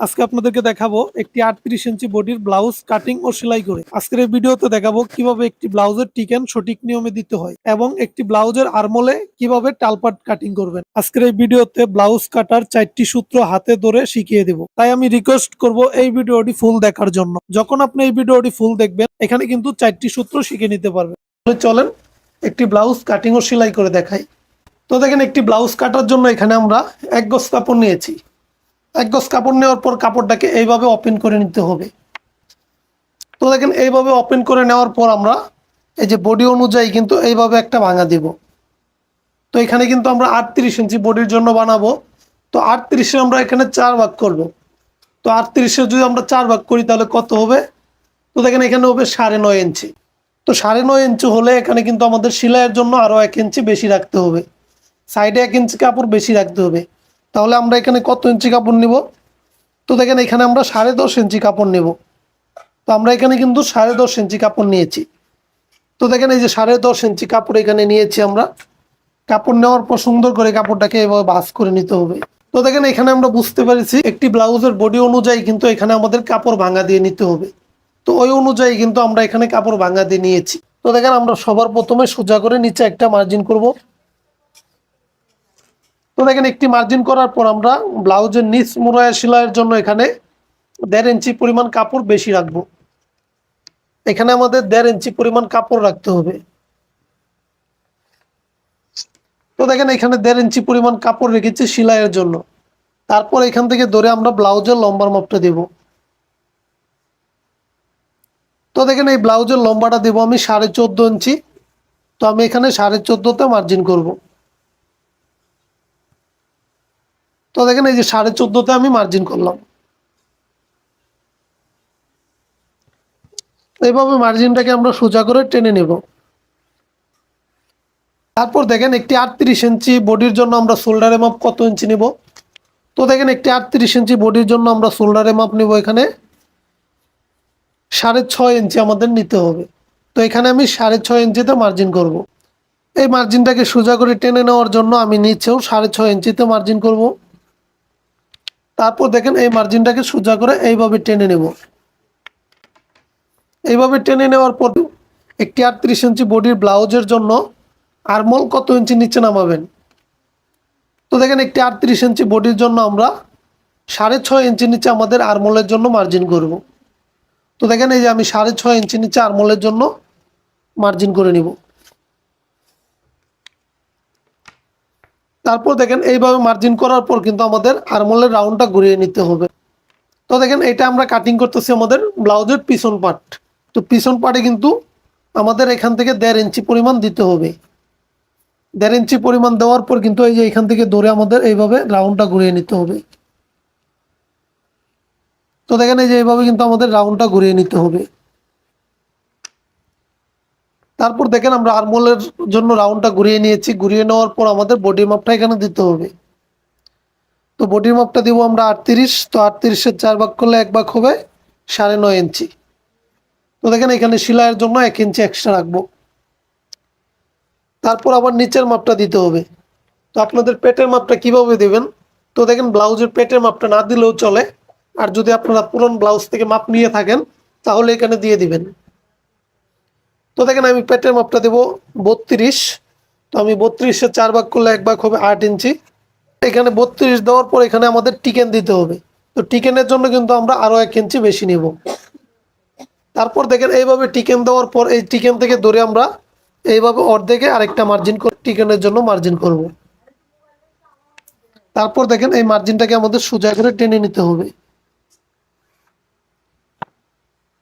আজকে আপনাদেরকে দেখাবো একটি 38 ইঞ্চি বডির ব্লাউজ কাটিং ও সেলাই করে। আজকের এই ভিডিওতে দেখাবো কিভাবে একটি ব্লাউজের টিকেন সঠিক নিয়মে দিতে হয় এবং একটি ব্লাউজের আরমোলে কিভাবে টালপাট কাটিং করবেন। আজকের এই ভিডিওতে ব্লাউজ কাটার 4টি সূত্র হাতে ধরে শিখিয়ে দেব। তাই আমি রিকোয়েস্ট করব এই ভিডিওটি ফুল দেখার জন্য। যখন আপনি এই ভিডিওটি ফুল দেখবেন এখানে কিন্তু 4টি সূত্র শিখে নিতে পারবেন। চলেন একটি ব্লাউজ কাটিং ও সেলাই করে দেখাই। তো দেখেন একটি ব্লাউজ কাটার জন্য এখানে আমরা 1 গজ কাপড় নিয়েছি। 1 গজ কাপড় নেওয়ার পর কাপড়টাকে এইভাবে ওপেন করে নিতে হবে। তো দেখেন এইভাবে ওপেন করে নেওয়ার পর আমরা এই যে বডি অনুযায়ী কিন্তু এইভাবে একটা ভাঙা দিব। তো এখানে কিন্তু আমরা 38 ইঞ্চি বডির জন্য বানাবো। তো 38 আমরা এখানে 4 ভাগ করব। তো 38 যদি আমরা 4 ভাগ করি তাহলে কত হবে? তো দেখেন এখানে হবে 9.5 ইঞ্চি। তো 9.5 ইঞ্চি হলে এখানে কিন্তু আমাদের সেলাইয়ের জন্য আরো 1 ইঞ্চি বেশি রাখতে হবে। সাইডে 1 ইঞ্চি কাপড় বেশি রাখতে হবে। তাহলে আমরা এখানে কত ইঞ্চি কাপড় নিব? তো দেখেন এখানে আমরা 10.5 ইঞ্চি কাপড় নেব। তো আমরা এখানে কিন্তু 10.5 ইঞ্চি কাপড় নিয়েছি। তো দেখেন এই যে 10.5 ইঞ্চি কাপড় এখানে নিয়েছি আমরা। কাপড় নেওয়ার পর সুন্দর করে কাপড়টাকে এভাবে ভাঁজ করে নিতে হবে। তো দেখেন এখানে আমরা বুঝতে পেরেছি একটি ব্লাউজের বডি অনুযায়ী কিন্তু এখানে আমাদের কাপড় ভাঙা দিয়ে নিতে হবে। তো ওই অনুযায়ী কিন্তু আমরা এখানে কাপড় ভাঙা দিয়ে নিয়েছি। তো দেখেন আমরা সবার প্রথমে সোজা করে নিচে একটা মার্জিন করব। তো দেখেন একটি মার্জিন করার পর আমরা ব্লাউজের নিচ মোড়ায়া সেলাইয়ের জন্য এখানে 1.5 ইঞ্চি পরিমাণ কাপড় বেশি রাখবো। এখানে আমাদের 1.5 ইঞ্চি পরিমাণ কাপড় রাখতে হবে। তো দেখেন এখানে 1.5 ইঞ্চি পরিমাণ কাপড় রেখেছি সেলাইয়ের জন্য। তারপর এখান থেকে ধরে আমরা ব্লাউজের লম্বার মাপটা দেব। তো দেখেন এই ব্লাউজের লম্বাটা দেব আমি 14.5 ইঞ্চি। তো আমি এখানে 14.5তে মার্জিন করব। তো দেখেন এই যে 14.5তে আমি মার্জিন করলাম। এইভাবে মার্জিনটাকে আমরা সোজা করে টেনে নেব। তারপর দেখেন একটি 38 ইঞ্চি বডির জন্য আমরা শোল্ডারের মাপ কত ইঞ্চি নেব? তো দেখেন একটি 38 ইঞ্চি বডির জন্য আমরা শোল্ডারের মাপ নেব এখানে 6.5 ইঞ্চি আমাদের নিতে হবে। তো এখানে আমি 6.5 ইঞ্চিতে মার্জিন করব। এই মার্জিনটাকে সোজা করে টেনে নেওয়ার জন্য আমি নিচেও 6.5 ইঞ্চিতে মার্জিন করব। তারপর দেখেন এই মার্জিনটাকে সোজা করে এইভাবে টেনে নেব। এইভাবে টেনে নেওয়ার পর একটি 38 ইঞ্চি বডির ব্লাউজের জন্য আরমোল কত ইঞ্চি নিচে নামাবেন? তো দেখেন একটি 38 ইঞ্চি বডির জন্য আমরা 6.5 ইঞ্চি নিচে আমাদের আরমোলের জন্য মার্জিন করব। তো দেখেন এই যে আমি 6.5 ইঞ্চি নিচে আরমোলের জন্য মার্জিন করে নিব। তারপর দেখেন এইভাবে মার্জিন করার পর কিন্তু আমাদের আরমোলের রাউন্ডটা ঘুরিয়ে নিতে হবে। তো দেখেন এটা আমরা কাটিং করতেছি আমাদের ব্লাউজের পিছন পার্ট। তো পিছন পার্টে কিন্তু আমাদের এখান থেকে 1.5 ইঞ্চি পরিমাণ দিতে হবে। 1.5 ইঞ্চি পরিমাণ দেওয়ার পর কিন্তু এই যে এখান থেকে ধরে আমাদের এইভাবে রাউন্ডটা ঘুরিয়ে নিতে হবে। তো দেখেন এই যে এইভাবে কিন্তু আমাদের রাউন্ডটা ঘুরিয়ে নিতে হবে। তারপর দেখেন আমরা আরমোলের জন্য রাউন্ডটা ঘুরিয়ে নিয়েছি। ঘুরিয়ে নেওয়ার পর আমাদের বডি মাপটা এখানে দিতে হবে। তো বডির মাপটা দিব আমরা 38। তো 38-এর 4 ভাগ করলে 1 ভাগ হবে 9.5 ইঞ্চি। তো দেখেন এখানে সেলাইয়ের জন্য 1 ইঞ্চি এক্সট্রা রাখবো। তারপর আবার নিচের মাপটা দিতে হবে। তো আপনাদের পেটের মাপটা কিভাবে দেবেন? তো দেখেন ব্লাউজের পেটের মাপটা না দিলেও চলে। আর যদি আপনারা পুরন ব্লাউজ থেকে মাপ নিয়ে থাকেন তাহলে এখানে দিয়ে দিবেন। তো দেখেন আমি পেটের মাপটা দেব 32। তো আমি 32-এর 4 ভাগ করলে 1 ভাগ হবে 8 ইঞ্চি। এখানে 32 দেওয়ার পর এখানে আমাদের টিকেন দিতে হবে। তো টিকেনের জন্য কিন্তু আমরা আরো 1 ইঞ্চি বেশি নিব। তারপর দেখেন এইভাবে টিকেন দেওয়ার পর এই টিকেন থেকে ধরে আমরা এইভাবে অর্ধেকে আরেকটা মার্জিন করে টিকেনের জন্য মার্জিন করব। তারপর দেখেন এই মার্জিনটাকে আমাদের সোজা করে টেনে নিতে হবে।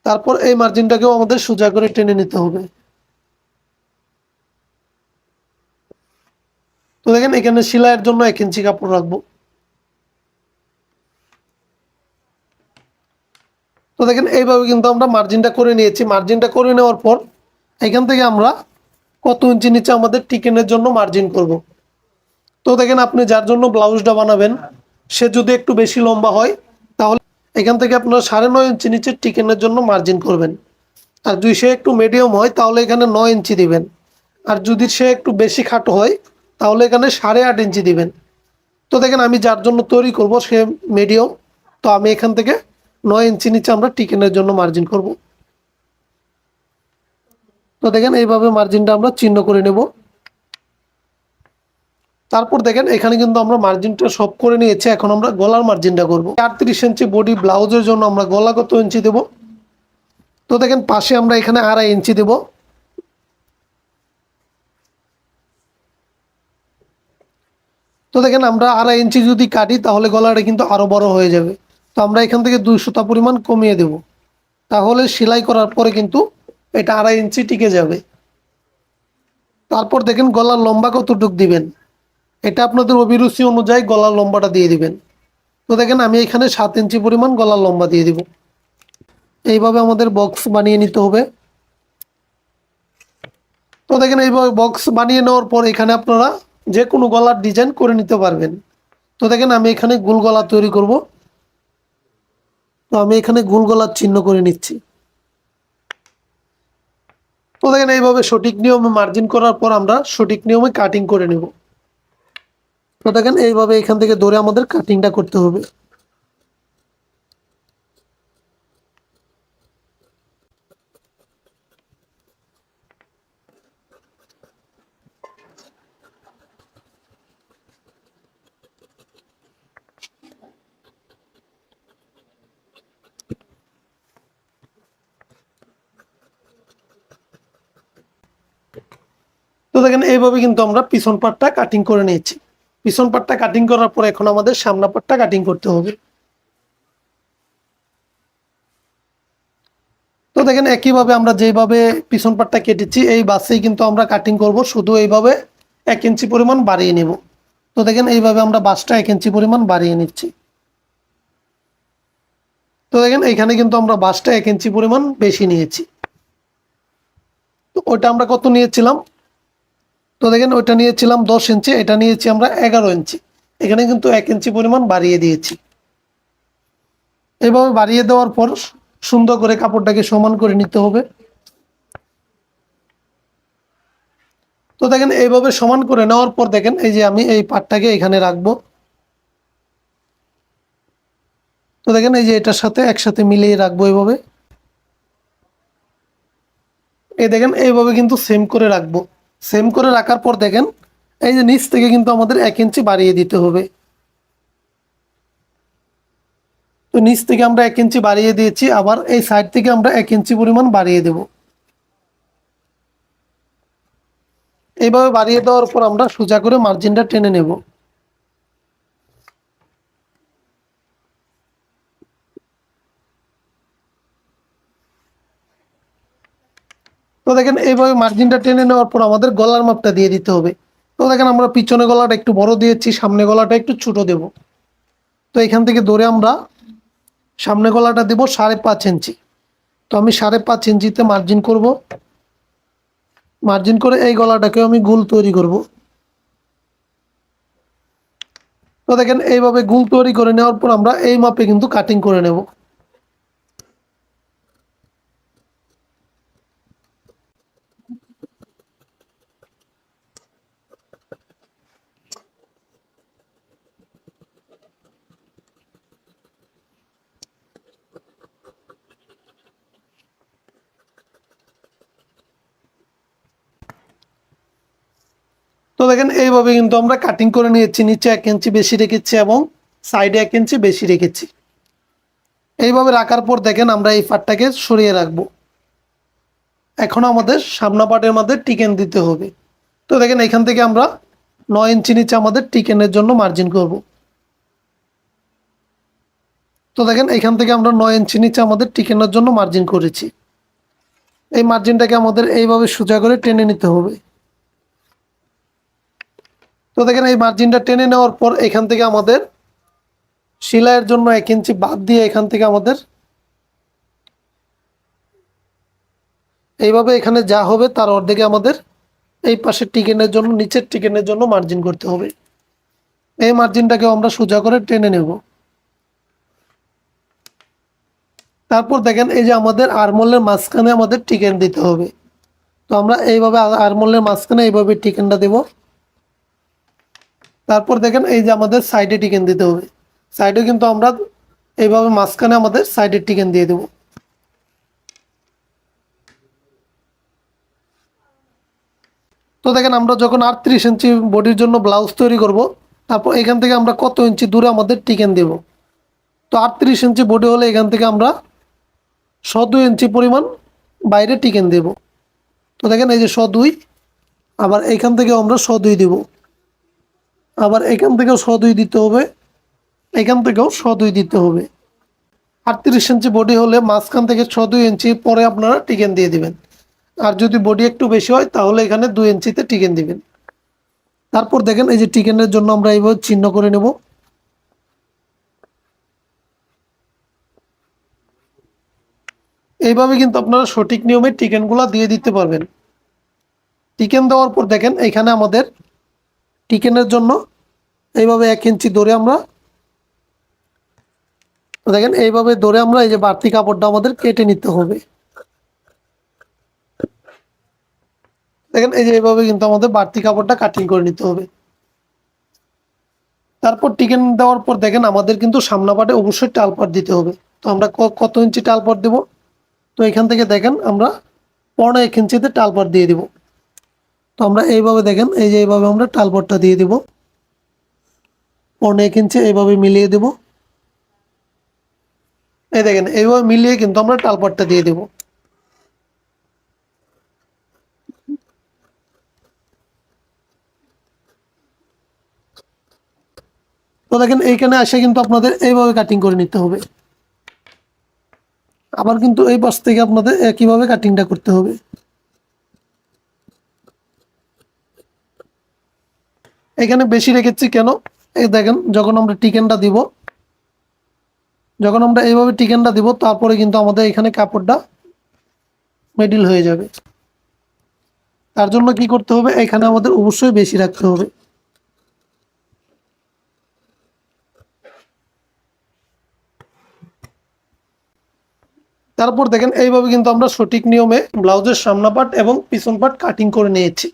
তারপর এই মার্জিনটাকেও আমাদের সোজা করে টেনে নিতে হবে। তো দেখেন এখানে সেলাইয়ের জন্য 1 ইঞ্চি কাপড় রাখবো। তো দেখেন এইভাবে কিন্তু আমরা মার্জিনটা করে নিয়েছি। মার্জিনটা করে নেওয়ার পর এখান থেকে আমরা কত ইঞ্চি নিচে আমাদের টিকেনের জন্য মার্জিন করব। তো দেখেন আপনি যার জন্য ব্লাউজটা বানাবেন সে যদি একটু বেশি লম্বা হয় তাহলে এখান থেকে আপনারা 9.5 ইঞ্চি নিচে টিকেনের জন্য মার্জিন করবেন। আর যদি সে একটু মিডিয়াম হয় তাহলে এখানে 9 ইঞ্চি দিবেন। আর যদি সে একটু বেশি খাটো হয় তাহলে এখানে 8.5 ইঞ্চি দিবেন। তো দেখেন আমি যার জন্য তৈরি করব সে মিডিয়াম। তো আমি এখান থেকে 9 ইঞ্চি নিচে আমরা টিকেনের জন্য মার্জিন করব। তো দেখেন এইভাবে মার্জিনটা আমরা চিহ্ন করে নেব। তারপর দেখেন এখানে কিন্তু আমরা মার্জিনটা সব করে নিয়েছি, এখন আমরা গলার মার্জিনটা করব। 38 ইঞ্চি বডি ব্লাউজের জন্য আমরা গলা কত ইঞ্চি দেব? তো দেখেন পাশে আমরা এখানে 2.5 ইঞ্চি দেব। তো দেখেন আমরা 2.5 ইঞ্চি যদি কাটি তাহলে গলাটা কিন্তু আরো বড় হয়ে যাবে। তো আমরা এখান থেকে 2 সুতা পরিমাণ কমিয়ে দেব, তাহলে সেলাই করার পরে কিন্তু এটা 2.5 ইঞ্চি টিকে যাবে। তারপর দেখেন গলার লম্বা কতটুকু দিবেন, এটা আপনাদের অভিরুচি অনুযায়ী গলার লম্বাটা দিয়ে দিবেন। তো দেখেন আমি এখানে 7 ইঞ্চি পরিমাণ গলার লম্বা দিয়ে দিব। এইভাবে আমাদের বক্স বানিয়ে নিতে হবে। তো দেখেন এইভাবে বক্স বানিয়ে নেওয়ার পর এখানে আপনারা যে কোনো গলার ডিজাইন করে নিতে পারবেন। তো দেখেন আমি এখানে গোল গলা তৈরি করব। তো আমি এখানে গোল গলার চিহ্ন করে নিচ্ছি। তো দেখেন এইভাবে সঠিক নিয়মে মার্জিন করার পর আমরা সঠিক নিয়মে কাটিং করে নেব। তো দেখেন এইভাবে এখান থেকে ধরে আমাদের কাটিংটা করতে হবে। তো দেখেন এইভাবে কিন্তু আমরা পিছন পাটটা কাটিং করে নিয়েছি। পিছন পাটটা কাটিং করার পর এখন আমাদের সামনা পাটটা কাটিং করতে হবে। তো দেখেন একইভাবে আমরা যেভাবে পিছন পাটটা কেটেছি এই বাসেই কিন্তু আমরা কাটিং করব, শুধু এইভাবে 1 ইঞ্চি পরিমাণ বাড়িয়ে নেব। তো দেখেন এইভাবে আমরা বাসটা 1 ইঞ্চি পরিমাণ বাড়িয়ে নিচ্ছি। তো দেখেন এখানে কিন্তু আমরা বাসটা 1 ইঞ্চি পরিমাণ বেশি নিয়েছি। তো ওটা আমরা কত নিয়েছিলাম? তো দেখেন ওইটা নিয়েছিলাম 10 ইঞ্চি, এটা নিয়েছি আমরা 11 ইঞ্চি। এখানে কিন্তু 1 ইঞ্চি পরিমাণ বাড়িয়ে দিয়েছি। এইভাবে বাড়িয়ে দেওয়ার পর সুন্দর করে কাপড়টাকে সমান করে নিতে হবে। তো দেখেন এইভাবে সমান করে নেওয়ার পর দেখেন এই যে আমি এই পাটটাকে এখানে রাখবো। তো দেখেন এই যে এটার সাথে একসাথে মিলিয়ে রাখবো এইভাবে। এই দেখেন এইভাবে কিন্তু সেম করে রাখবো। সেম করে রাখার পর দেখেন এই যে নিচ থেকে কিন্তু আমাদের 1 ইঞ্চি বাড়িয়ে দিতে হবে। তো নিচ থেকে আমরা 1 ইঞ্চি বাড়িয়ে দিয়েছি, আবার এই সাইড থেকে আমরা 1 ইঞ্চি পরিমাণ বাড়িয়ে দেব। এইভাবে বাড়িয়ে দেওয়ার পর আমরা সোজা করে মার্জিনটা টেনে নেব। তো দেখেন এইভাবে মার্জিনটা টেনে নেওয়ার পর আমাদের গলার মাপটা দিয়ে দিতে হবে। তো দেখেন আমরা পিছনে গলাটা একটু বড় দিয়েছি, সামনে গলাটা একটু ছোট দেব। তো এখান থেকে ধরে আমরা সামনে গলাটা দেব 5.5 ইঞ্চি। তো আমি 5.5 ইঞ্চিতে মার্জিন করব। মার্জিন করে এই গলাটাকে আমি গোল তৈরি করব। তো দেখেন এইভাবে গোল তৈরি করে নেওয়ার পর আমরা এই মাপে কিন্তু কাটিং করে নেব। তো দেখেন এইভাবে কিন্তু আমরা কাটিং করে নিয়েছি, নিচে 1 ইঞ্চি বেশি রেখেছি এবং সাইডে 1 ইঞ্চি বেশি রেখেছি। এইভাবে রাখার পর দেখেন আমরা এই পাটটাকে সরিয়ে রাখবো। এখন আমাদের সামনা পাটের মধ্যে টিকেন দিতে হবে। তো দেখেন এখান থেকে আমরা 9 ইঞ্চি নিচে আমাদের টিকেনের জন্য মার্জিন করব। তো দেখেন এখান থেকে আমরা 9 ইঞ্চি নিচে আমাদের টিকেনের জন্য মার্জিন করেছি। এই মার্জিনটাকে আমাদের এইভাবে সোজা করে টেনে নিতে হবে। তো দেখেন এই মার্জিনটা টেনে নেওয়ার পর এখান থেকে আমাদের সেলাইয়ের জন্য 1 ইঞ্চি বাদ দিয়ে এখান থেকে আমাদের এইভাবে এখানে যা হবে তার অর্ধেকে আমাদের এই পাশের টিকেনের জন্য, নিচের টিকেনের জন্য মার্জিন করতে হবে। এই মার্জিনটাকে আমরা সোজা করে টেনে নেব। তারপর দেখেন এই যে আমাদের আরমোলের মাঝখানে আমাদের টিকেন দিতে হবে। তো আমরা এইভাবে আরমোলের মাঝখানে এইভাবে টিকেনটা দেব। তারপর দেখেন এই যে আমাদের সাইডে টিকেন দিতে হবে। সাইডে কিন্তু আমরা এইভাবে মাঝখানে আমাদের সাইডের টিকেন দিয়ে দেব। তো দেখেন আমরা যখন 38 ইঞ্চি বডির জন্য ব্লাউজ তৈরি করব, তারপর এখান থেকে আমরা কত ইঞ্চি দূরে আমাদের টিকেন দেব। তো 38 ইঞ্চি বডি হলে এখান থেকে আমরা 102 ইঞ্চি পরিমাণ বাইরে টিকেন দেব। তো দেখেন এই যে 102, আবার এখান থেকেও আমরা 102 দেব, আবার এখান থেকেও 102 দিতে হবে, এখান থেকেও 102 দিতে হবে। 38 ইঞ্চি বডি হলে মাঝখান থেকে 102 ইঞ্চি পরে আপনারা টিকেন দিয়ে দিবেন। আর যদি বডি একটু বেশি হয় তাহলে এখানে 2 ইঞ্চিতে টিকেন দিবেন। তারপর দেখেন এই যে টিকেনের জন্য আমরা এইভাবে চিহ্ন করে নেব। এইভাবে কিন্তু আপনারা সঠিক নিয়মে টিকেনগুলো দিয়ে দিতে পারবেন। টিকেন দেওয়ার পর দেখেন এখানে আমাদের টিকেনের জন্য এইভাবে 1 ইঞ্চি ধরে আমরা দেখেন এইভাবে ধরে আমরা এই যে বাড়তি কাপড়টা আমাদের কেটে নিতে হবে। দেখেন এই যে এইভাবে কিন্তু আমাদের বাড়তি কাপড়টা কাটিং করে নিতে হবে। তারপর টিকেন দেওয়ার পর দেখেন আমাদের কিন্তু সামনা পাটে অবশ্যই টালপাট দিতে হবে। তো আমরা কত ইঞ্চি টালপাট দেব, তো এখান থেকে দেখেন আমরা 1.5 ইঞ্চিতে টালপাট দিয়ে দিব। তো আমরা এইভাবে দেখেন এই যে এইভাবে আমরা টালপাটটা দিয়ে দিব, 1.5 ইঞ্চি এইভাবে মিলিয়ে দেব। এই দেখেন এইভাবে মিলিয়ে কিন্তু আমরা টালপাটটা দিয়ে দেব। তো দেখেন এইখানে এসে কিন্তু আপনাদের এইভাবে কাটিং করে নিতে হবে। আবার কিন্তু এই পাশ থেকে আপনাদের একইভাবে কাটিংটা করতে হবে। এখানে বেশি রেখেছি কেন, এই দেখেন যখন আমরা টিকেনটা দিব, যখন আমরা এইভাবে টিকেনটা দিব তারপরে কিন্তু আমাদের এখানে কাপড়টা মিডিল হয়ে যাবে। তার জন্য কি করতে হবে, এখানে আমাদের অবশ্যই বেশি রাখতে হবে। তারপর দেখেন এইভাবে কিন্তু আমরা সঠিক নিয়মে ব্লাউজের সামনা পাট এবং পিছন পাট কাটিং করে নিয়েছি।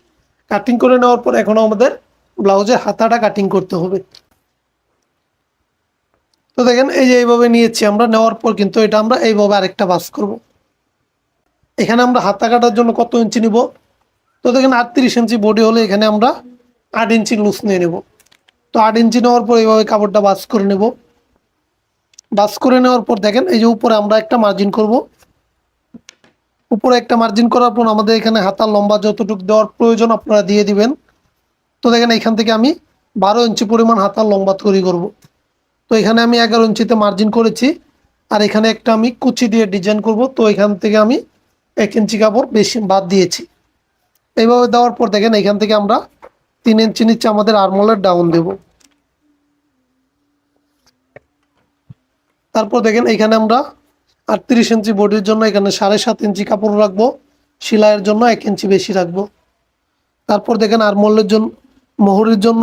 কাটিং করে নেওয়ার পর এখন আমাদের ব্লাউজের হাতাটা কাটিং করতে হবে। তো দেখেন এই যে এইভাবে নিয়েছি আমরা, নেওয়ার পর কিন্তু এটা আমরা এইভাবে আরেকটা ভাঁজ করব। এখানে আমরা হাতা কাটার জন্য কত ইঞ্চি নিব, তো দেখেন 38 ইঞ্চি বডি হলে এখানে আমরা 8 ইঞ্চি লুজ নিয়ে নেব। তো 8 ইঞ্চি নেওয়ার পর এইভাবে কাপড়টা ভাঁজ করে নেব। ভাঁজ করে নেওয়ার পর দেখেন এই যে উপরে আমরা একটা মার্জিন করব। উপরে একটা মার্জিন করার পর আমাদের এখানে হাতার লম্বা যতটুকু দেওয়ার প্রয়োজন আপনারা দিয়ে দিবেন। তো দেখেন এখান থেকে আমি 12 ইঞ্চি পরিমাণ হাতার লম্বা তৈরি করব। তো এখানে আমি 11 ইঞ্চিতে মার্জিন করেছি, আর এখানে একটা আমি কুচি দিয়ে ডিজাইন করব। তো এখান থেকে আমি 1 ইঞ্চি কাপড় বেশি বাদ দিয়েছি। এইভাবে দেওয়ার পর দেখেন এখান থেকে আমরা 3 ইঞ্চি নিচে আমাদের আর্মহোলের ডাউন দেব। তারপর দেখেন এখানে আমরা 38 ইঞ্চি বডির জন্য এখানে 7.5 ইঞ্চি কাপড় রাখবো, সেলাইয়ের জন্য 1 ইঞ্চি বেশি রাখবো। তারপর দেখেন আর্মহোলের জন্য, মোহরের জন্য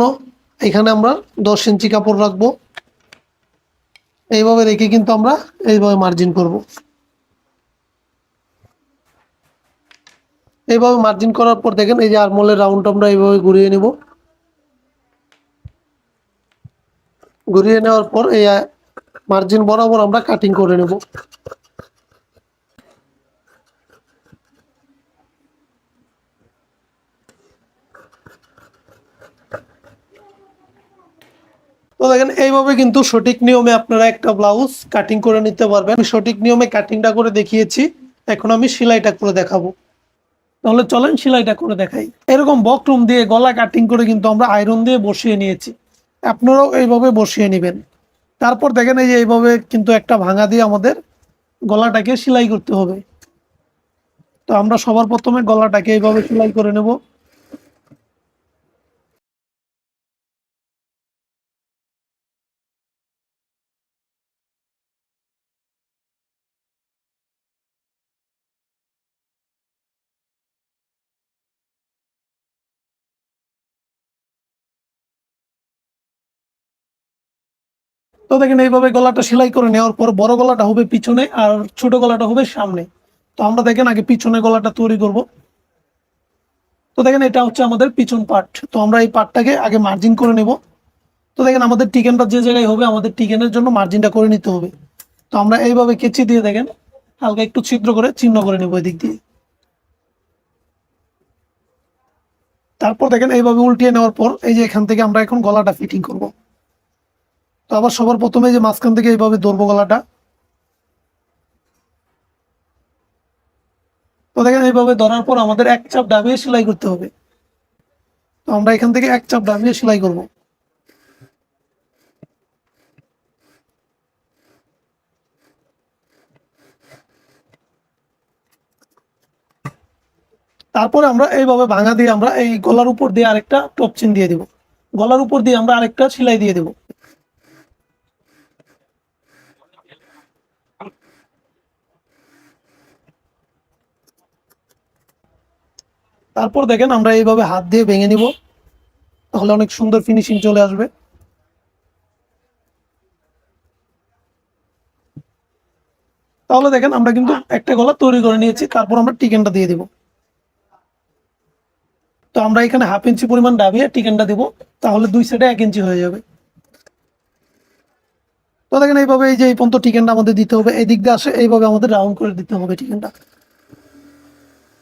এখানে আমরা 10 ইঞ্চি কাপড় রাখবো। এইভাবে রেখে কিন্তু আমরা এইভাবে মার্জিন করব। এইভাবে মার্জিন করার পর দেখেন এই যে আর্মহোলের রাউন্ড আমরা এইভাবে ঘুরিয়ে নেব। ঘুরিয়ে নেওয়ার পর এই মার্জিন বরাবর আমরা কাটিং করে নেব। তো দেখেন এইভাবে কিন্তু সঠিক নিয়মে আপনারা একটা ব্লাউজ কাটিং করে নিতে পারবেন। আমি সঠিক নিয়মে কাটিংটা করে দেখিয়েছি, এখন আমি সেলাইটা করে দেখাবো। তাহলে চলেন সেলাইটা করে দেখাই। এরকম বক্রম দিয়ে গলা কাটিং করে কিন্তু আমরা আয়রন দিয়ে বসিয়ে নিয়েছি, আপনারাও এইভাবে বসিয়ে নেবেন। তারপর দেখেন এই যে এইভাবে কিন্তু একটা ভাঙা দিয়ে আমাদের গলাটাকে সেলাই করতে হবে। তো আমরা সবার প্রথমে গলাটাকে এইভাবে সেলাই করে নেব। তো দেখেন এইভাবে গলাটা সেলাই করে নেওয়ার পর বড় গলাটা হবে পিছনে আর ছোট গলাটা হবে সামনে। তো আমরা দেখেন আগে পিছনে গলাটা তৈরি করব। তো দেখেন এটা হচ্ছে আমাদের পিছন পার্ট। তো আমরা এই পার্টটাকে আগে মার্জিন করে নেব। তো দেখেন আমাদের টিকেনটা যে জায়গায় হবে আমাদের টিকেনের জন্য মার্জিনটা করে নিতে হবে। তো আমরা এইভাবে কেচি দিয়ে দেখেন হালকা একটু ছিদ্র করে চিহ্ন করে নেবো এদিক দিয়ে। তারপর দেখেন এইভাবে উল্টিয়ে নেওয়ার পর এই যে এখান থেকে আমরা এখন গলাটা ফিটিং করব। তো আবার সবার প্রথমে যে মাঝখান থেকে এইভাবে ধরবো গলাটা। তো দেখেন এইভাবে ধরার পর আমাদের এক চাপ দাবিয়ে সেলাই করতে হবে। তো আমরা এখান থেকে এক চাপ দাবিয়ে সেলাই করব। তারপরে আমরা এইভাবে ভাঙা দিয়ে আমরা এই গলার উপর দিয়ে আরেকটা টপ চেন দিয়ে দেব। গলার উপর দিয়ে আমরা আরেকটা সেলাই দিয়ে দেব। তারপর দেখেন আমরা এইভাবে হাত দিয়ে ভেঙে নিব, তাহলে অনেক সুন্দর ফিনিশিং চলে আসবে। তাহলে দেখেন আমরা কিন্তু একটা গলা তৈরি করে নিয়েছি। তারপর আমরা টিকেনটা দিয়ে দিব। তো আমরা এখানে 1/2 ইঞ্চি পরিমাণ ডাবিয়ে টিকেনটা দিব, তাহলে দুই সাইডে 1 ইঞ্চি হয়ে যাবে। তো দেখেন এইভাবে এই যে এই পর্যন্ত টিকেনটা আমাদের দিতে হবে, এই দিক দিয়ে আসে এইভাবে আমাদের রাউন্ড করে দিতে হবে টিকেনটা।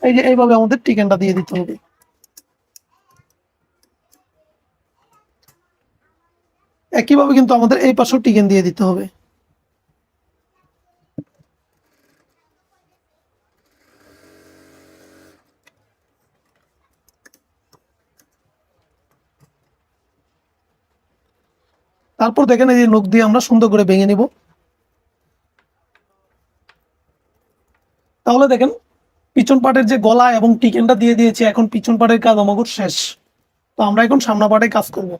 এই যে এইভাবে আমাদের টিকেনটা দিয়ে দিতে হবে। একইভাবে কিন্তু আমাদের এই পাশেও টিকেন দিয়ে দিতে হবে। তারপর দেখেন এই যে নখ দিয়ে আমরা সুন্দর করে ভেঙে নিব। তাহলে দেখেন পিছন পাটের যে গলা এবং টিকেনটা দিয়ে দিয়েছি, এখন পিছন পাটের কাজ আমাদের শেষ। তো আমরা এখন সামনা পাটে কাজ করব।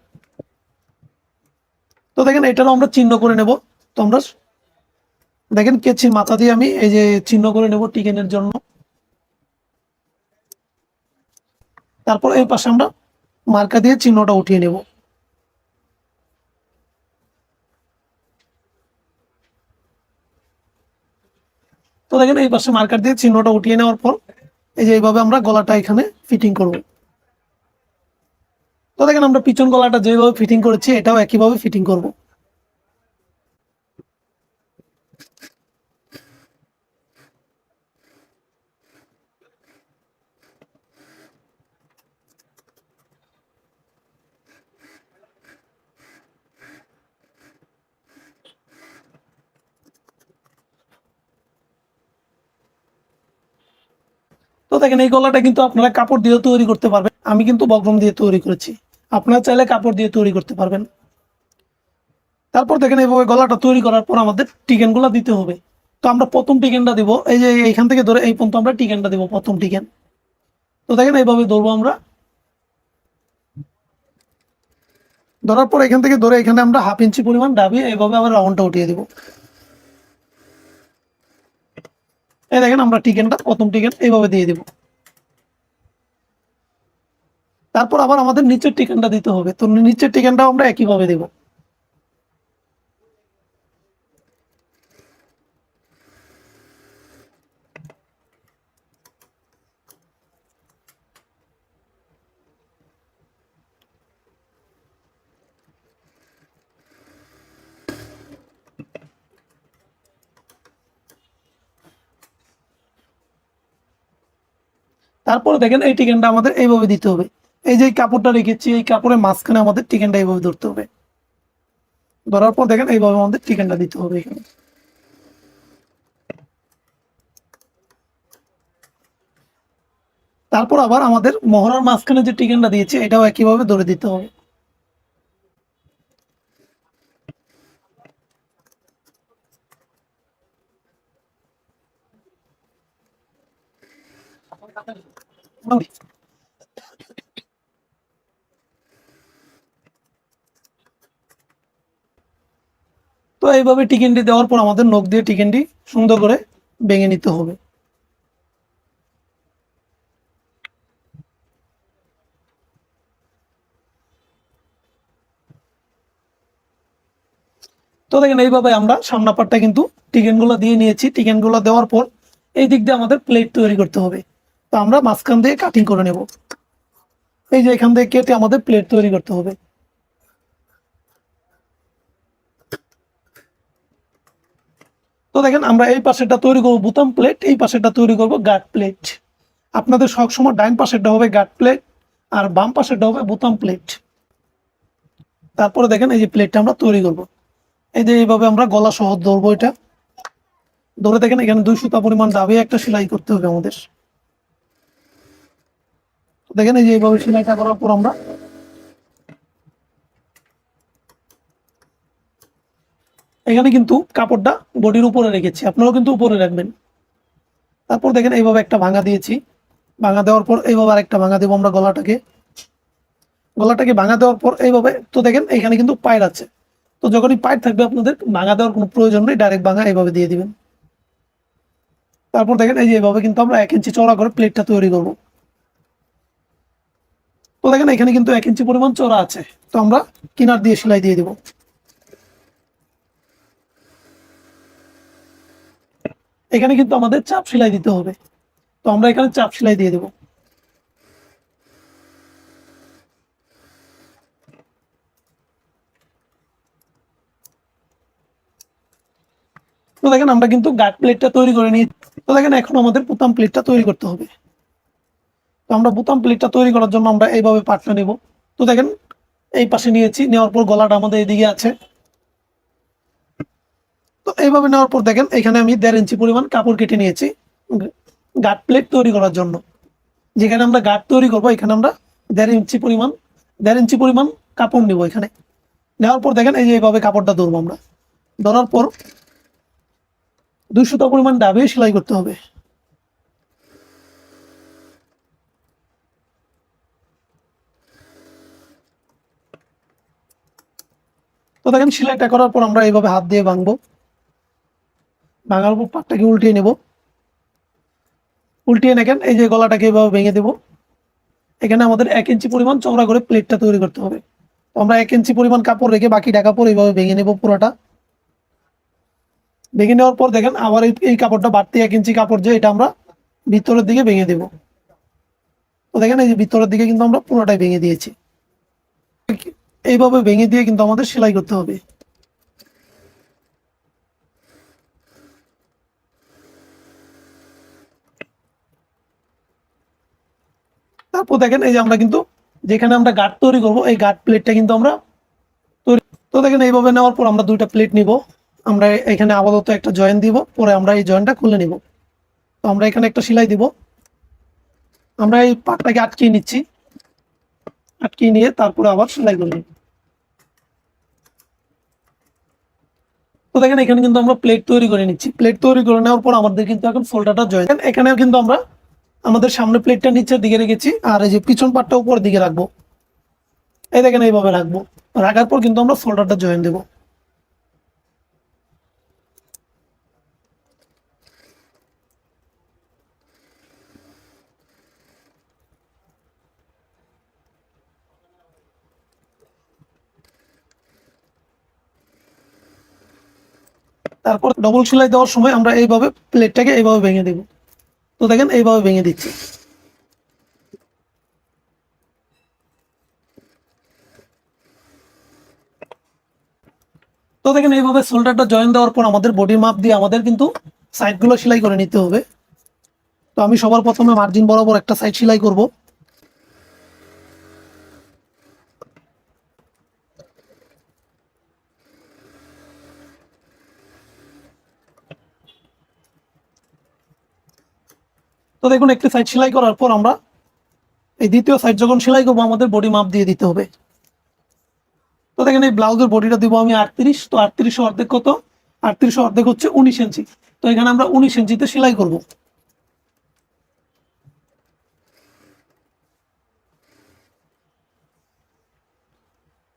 তো দেখেন এটারও আমরা চিহ্ন করে নেব। তো আমরা দেখেন কেচির মাথা দিয়ে আমি এই যে চিহ্ন করে নেব টিকেনের জন্য। তারপর এই পাশে আমরা মার্কা দিয়ে চিহ্নটা উঠিয়ে নেব। তো দেখেন এই পাশে মার্কার দিয়ে চিহ্নটা উঠিয়ে নেওয়ার পর এই যে এইভাবে আমরা গলাটা এখানে ফিটিং করব। তো দেখেন আমরা পিছন গলাটা যেভাবে ফিটিং করেছি এটাও একইভাবে ফিটিং করব। তো দেখেন এই গলাটা কিন্তু আপনারা কাপড় দিয়ে তৈরি করতে পারবেন। আমি কিন্তু বকরম দিয়ে তৈরি করেছি, আপনারা চাইলে কাপড় দিয়ে তৈরি করতে পারবেন। তারপর দেখেন এইভাবে গলাটা তৈরি করার পর আমাদের টিকেন গুলা দিতে হবে। তো আমরা প্রথম টিকেনটা দিব, এই যে এইখান থেকে ধরে এই পর্যন্ত আমরা টিকেনটা দিব, প্রথম টিকেন। তো দেখেন এইভাবে ধরবো আমরা। ধরার পর এখান থেকে ধরে এখানে আমরা 1/2 ইঞ্চি পরিমাণ ডাবিয়ে এইভাবে আবার রাউন্ডটা উঠিয়ে দিব। এই দেখেন আমরা টিকেনটা প্রথম টিকেন এইভাবে দিয়ে দিব। তারপর আবার আমাদের নিচের টিকেনটা দিতে হবে। তো নিচের টিকেনটাও আমরা একইভাবে দেব। তারপরে দেখেন এই টিকেনটা আমাদের এইভাবে দিতে হবে। এই যে কাপড়টা রেখেছি এই কাপড়ের মাঝখানে আমাদের টিকেনটা এইভাবে ধরতে হবে। ধরার পর দেখেন এইভাবে আমাদের টিকেনটা দিতে হবে এখানে। তারপর আবার আমাদের মহড়ার মাঝখানে যে টিকেনটা দিয়েছে এটাও একইভাবে ধরে দিতে হবে। তো এইভাবে টিকেনটি দেওয়ার পর আমাদের নখ দিয়ে টিকেনটি সুন্দর করে ভেঙে নিতে হবে। তো দেখেন এইভাবে আমরা সামনা পাটটা কিন্তু টিকেনগুলো দিয়ে নিয়েছি। টিকেনগুলো দেওয়ার পর এই দিক দিয়ে আমাদের প্লেট তৈরি করতে হবে। তো আমরা মাঝখান দিয়ে কাটিং করে নেব। এই যে এখান থেকে কেটে আমাদের প্লেট তৈরি করতে হবে। তো দেখেন আমরা এই পাশেটা তৈরি করবো বুতাম প্লেট, এই পাশেটা তৈরি করবো গার্ড প্লেট। আপনাদের সবসময় ডাইন পাশেরটা হবে গার্ড প্লেট আর বাম পাশেরটা হবে বুতাম প্লেট। তারপরে দেখেন এই যে প্লেটটা আমরা তৈরি করব। এই যে এইভাবে আমরা গলা সহ ধরবো, এটা ধরে দেখেন এখানে 2 সুতা পরিমাণ দাবিয়ে একটা সেলাই করতে হবে আমাদের। তো দেখেন এই যে এইভাবে সেলাইটা করার পর আমরা এখানে কিন্তু কাপড়টা বডির উপরে রেখেছি, আপনারাও কিন্তু উপরে রাখবেন। তারপর দেখেন এইভাবে একটা ভাঙা দিয়েছি, ভাঙা দেওয়ার পর এইভাবে আরেকটা ভাঙা দেবো আমরা গলাটাকে ভাঙা দেওয়ার পর এইভাবে। তো দেখেন এখানে কিন্তু পায়ের আছে, তো যখনই পায়ের থাকবে আপনাদের ভাঙা দেওয়ার কোনো প্রয়োজন নেই, ডাইরেক্ট ভাঙা এইভাবে দিয়ে দিবেন। তারপর দেখেন এই যে এইভাবে কিন্তু আমরা 1 ইঞ্চি চওড়া করে প্লেটটা তৈরি করব। তো দেখেন এখানে কিন্তু 1 ইঞ্চি পরিমাণ চওড়া আছে, তো আমরা কিনার দিয়ে সেলাই দিয়ে দিব। এখানে কিন্তু আমাদের চাপ সেলাই দিতে হবে, তো আমরা এখানে চাপ সেলাই দিয়ে দেব। তো দেখেন আমরা কিন্তু গার্ড প্লেটটা তৈরি করে নিই। তো দেখেন এখন আমাদের বোতাম প্লেটটা তৈরি করতে হবে। তো আমরা বোতাম প্লেটটা তৈরি করার জন্য আমরা এইভাবে পাটটা নেব। তো দেখেন এই পাশে নিয়েছি, নেওয়ার পর গলাটা আমাদের এদিকে আছে। তো এইভাবে নেওয়ার পর দেখেন এখানে আমি 1.5 ইঞ্চি পরিমাণ কাপড় কেটে নিয়েছি গার্ড প্লেট তৈরি করার জন্য। যেখানে আমরা গার্ড তৈরি করবো এখানে আমরা 1.5 ইঞ্চি পরিমাণ কাপড় নেব। এখানে নেওয়ার পর দেখেন এই যে এইভাবে কাপড়টা ধরবো আমরা, ধরার পর 2 সুতা পরিমাণ দাবিয়ে সেলাই করতে হবে। তো দেখেন সেলাইটা করার পর আমরা এইভাবে হাত দিয়ে ভাঙবো, ভাঙার পর পাটটাকে উল্টিয়ে নেব। উল্টিয়ে দেখেন এই যে গলাটাকে এইভাবে ভেঙে দেবো। এখানে আমাদের 1 ইঞ্চি পরিমাণ চওড়া করে প্লেটটা তৈরি করতে হবে। তো আমরা 1 ইঞ্চি পরিমাণ কাপড় রেখে বাকিটা কাপড় এইভাবে ভেঙে নেব পুরোটা। ভেঙে নেওয়ার পর দেখেন আবার এই কাপড়টা বাড়তি 1 ইঞ্চি কাপড় যে এটা আমরা ভিতরের দিকে ভেঙে দেব। তো দেখেন এই যে ভিতরের দিকে কিন্তু আমরা পুরোটাই ভেঙে দিয়েছি। এইভাবে ভেঙে দিয়ে কিন্তু আমাদের সেলাই করতে হবে। তারপর দেখেন এই যে আমরা কিন্তু যেখানে আমরা গার্ড তৈরি করব এই গার্ড প্লেটটা কিন্তু আমরা তৈরি। তো দেখেন এইভাবে নেওয়ার পর আমরা 2টা প্লেট নিব। আমরা এখানে আপাতত একটা জয়েন দিব, পরে আমরা এই জয়েনটা খুলে নিব। তো আমরা এখানে একটা সেলাই দিব। আমরা এই পাটটাকে আটকিয়ে নিচ্ছি, আটকিয়ে নিয়ে তারপরে আবার সেলাই করে নিব। তো দেখেন এখানে কিন্তু আমরা প্লেট তৈরি করে নিচ্ছি। প্লেট তৈরি করে নেওয়ার পর আমাদের কিন্তু এখন ফোল্ডারটা জয়েন। এখানেও কিন্তু আমরা আমাদের সামনে প্লেটটা নিচের দিকে রেখেছি আর এই যে পিছন পাটটা উপরের দিকে রাখবো। এই দেখেন এইভাবে রাখবো, রাখার পর কিন্তু আমরা ফোল্ডারটা জয়েন দেবো। তারপর ডবল সেলাই দেওয়ার সময় আমরা এইভাবে প্লেটটাকে এইভাবে ভেঙে দেবো। তো দেখেন এইভাবে ভেঙে দিচ্ছি। তো দেখেন এইভাবে শোল্ডারটা জয়েন দেওয়ার পর আমাদের বডির মাপ দিয়ে আমাদের কিন্তু সাইডগুলো সেলাই করে নিতে হবে। তো আমি সবার প্রথমে মার্জিন বরাবর একটা সাইড সেলাই করব। তো দেখুন একটি সাইড সেলাই করার পর আমরা এই দ্বিতীয় সাইড যখন সেলাই করবো আমাদের বডি মাপ দিয়ে দিতে হবে। তো দেখেন এই ব্লাউজের বডিটা দিব আমি 38। তো 38 অর্ধেক কত? 38 অর্ধেক হচ্ছে 19 ইঞ্চি। তো এখানে আমরা 19 ইঞ্চিতে সেলাই করব।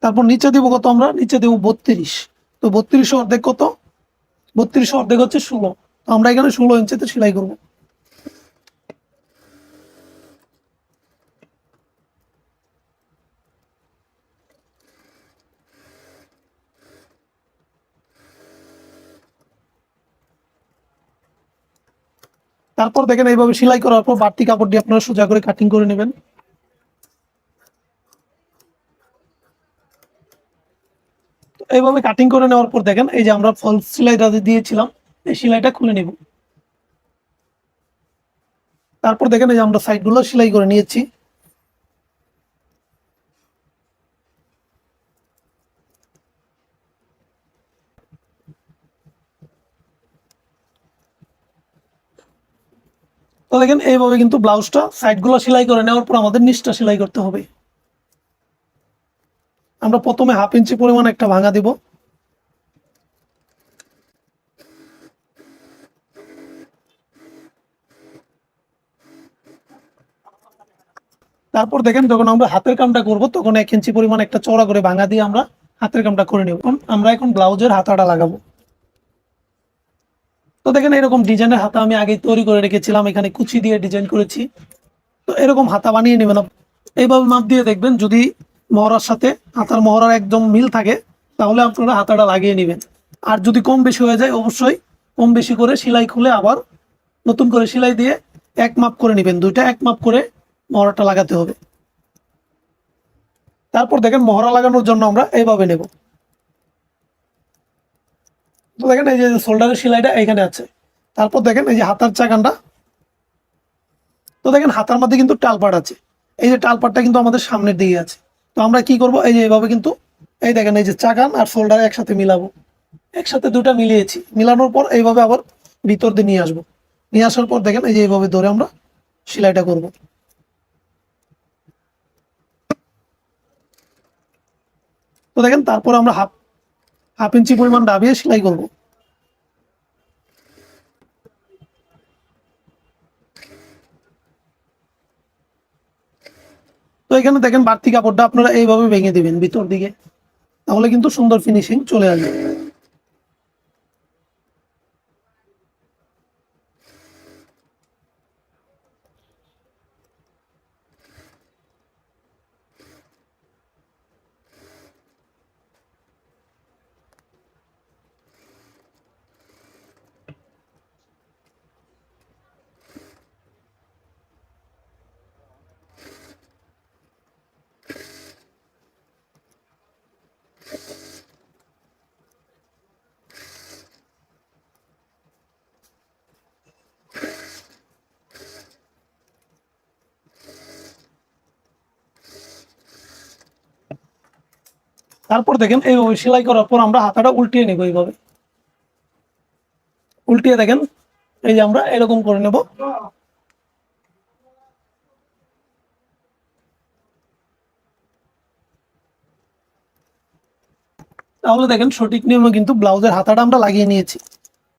তারপর নিচে দিব কত? আমরা নিচে দেব 32। তো 32 অর্ধেক কত? 32 অর্ধেক হচ্ছে 16। তো আমরা এখানে 16 ইঞ্চিতে সেলাই করব। তারপর দেখেন এইভাবে সেলাই করার পর বাড়তি কাপড় দিয়ে আপনারা সোজা করে কাটিং করে নেবেন। এইভাবে কাটিং করে নেওয়ার পর দেখেন এই যে আমরা ফলস সেলাইটা দিয়েছিলাম এই সেলাইটা খুলে নিব। তারপর দেখেন এই যে আমরা সাইডগুলো সেলাই করে নিয়েছি। তো দেখেন এইভাবে কিন্তু ব্লাউজটা সাইডগুলো সেলাই করে নেওয়ার পর আমাদের নিচটা সেলাই করতে হবে। আমরা প্রথমে 1/2 ইঞ্চি পরিমাণ একটা ভাঙা দিব। তারপর দেখেন যখন আমরা হাতের কামটা করব তখন 1 ইঞ্চি পরিমাণ একটা চওড়া করে ভাঙা দিয়ে আমরা হাতের কামটা করে নেব। আমরা এখন ব্লাউজের হাতাটা লাগাবো। তো দেখেন এরকম ডিজাইনের হাতা আমি আগে তৈরি করে রেখেছিলাম, এখানে কুচি দিয়ে ডিজাইন করেছি। তো এরকম হাতা বানিয়ে নেবেন। এইভাবে মাপ দিয়ে দেখবেন যদি মহড়ার সাথে হাতার মহড়ার একদম মিল থাকে তাহলে আপনারা হাতাটা লাগিয়ে নেবেন। আর যদি কম বেশি হয়ে যায় অবশ্যই কম বেশি করে সেলাই খুলে আবার নতুন করে সেলাই দিয়ে এক মাপ করে নেবেন। দুইটা এক মাপ করে মহড়াটা লাগাতে হবে। তারপর দেখেন মহড়া লাগানোর জন্য আমরা এইভাবে নেব। তো দেখেন এই যে শোল্ডারের সেলাইটা এখানে আছে। তারপর দেখেন এই যে হাতার চাকানটা। তো দেখেন হাতার মধ্যে কিন্তু টালপাট আছে। এই যে টালপাটটা কিন্তু আমাদের সামনের দিকে আছে। তো আমরা কি করব, এই যে এইভাবে কিন্তু এই দেখেন এই যে চাকান আর শোল্ডার একসাথে মিলাবো। একসাথে দুটা মিলিয়েছি, মিলানোর পর এইভাবে আবার ভিতর দিয়ে নিয়ে আসবো। নিয়ে আসার পর দেখেন এই যে এইভাবে ধরে আমরা সেলাইটা করব। তো দেখেন তারপর আমরা হাফ ইঞ্চি পরিমাণ দাবিয়ে সেলাই করব। তো এখানে দেখেন বাড়তি কাপড়টা আপনারা এইভাবে ভেঙে দিবেন ভিতর দিকে, তাহলে কিন্তু সুন্দর ফিনিশিং চলে আসবে। তারপর দেখেন এইভাবে সেলাই করার পর আমরা হাতাটা উল্টিয়ে নেব। এইভাবে উল্টিয়ে দেখেন এই যে আমরা এরকম করে নেব। তাহলে দেখেন সঠিক নিয়মে কিন্তু ব্লাউজের হাতাটা আমরা লাগিয়ে নিয়েছি।